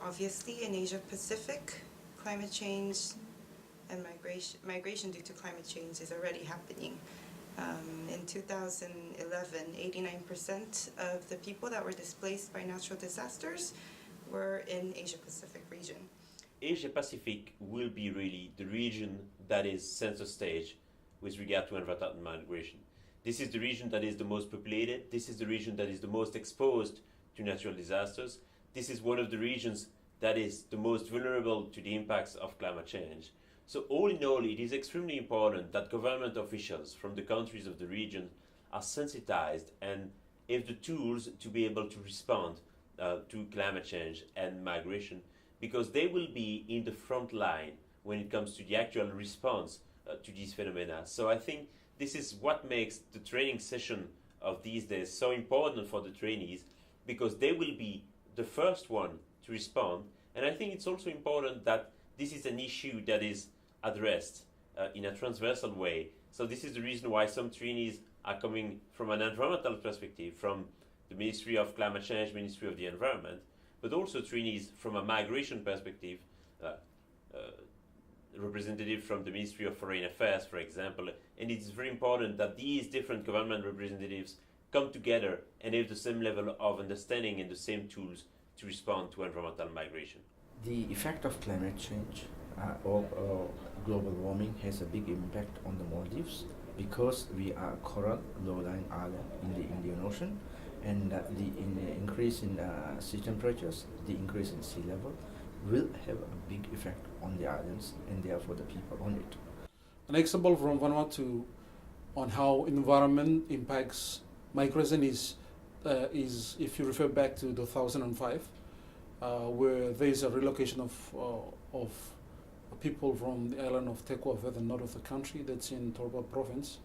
Obviously, in Asia Pacific, climate change and migration due to climate change is already happening. In 2011, 89% of the people that were displaced by natural disasters were in Asia Pacific region. Asia Pacific will be really the region that is center stage with regard to environmental migration. This is the region that is the most populated. This is the region that is the most exposed to natural disasters. This is one of the regions that is the most vulnerable to the impacts of climate change. So all in all, it is extremely important that government officials from the countries of the region are sensitized and have the tools to be able to respond to climate change and migration, because they will be in the front line when it comes to the actual response to these phenomena. So I think this is what makes the training session of these days so important for the trainees, because they will be the first one to respond. And I think it's also important that this is an issue that is addressed in a transversal way. So this is the reason why some trainees are coming from an environmental perspective, from the Ministry of Climate Change, Ministry of the Environment, but also trainees from a migration perspective, representative from the Ministry of Foreign Affairs, for example. And it's very important that these different government representatives come together and have the same level of understanding and the same tools to respond to environmental migration. The effect of climate change or global warming has a big impact on the Maldives, because we are a coral low-lying island in the Indian Ocean, and the increase in sea temperatures, the increase in sea level will have a big effect on the islands and therefore the people on it. An example from Vanuatu on how environment impacts migration is if you refer back to 2005, where there is a relocation of people from the island of Tekwa, the north of the country, that's in Torba province,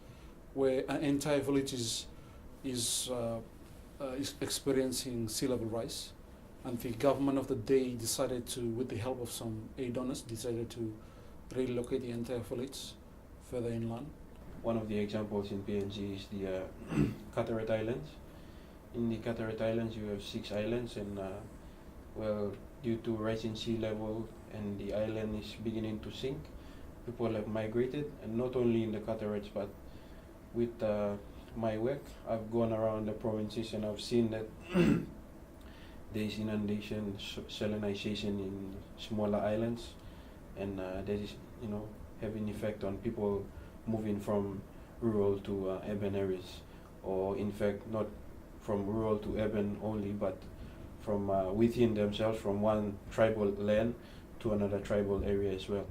where an entire village is experiencing sea level rise, and the government of the day decided to, with the help of some aid donors, decided to relocate the entire village further inland. One of the examples in PNG is the Carteret Islands. In the Carteret Islands, you have 6 islands, and well, due to rising sea level and the island is beginning to sink, people have migrated, and not only in the Carterets, but with my work, I've gone around the provinces and I've seen that there is inundation, salinization in smaller islands, and that is, having effect on people moving from rural to urban areas, or in fact not from rural to urban only, but from within themselves, from one tribal land to another tribal area as well.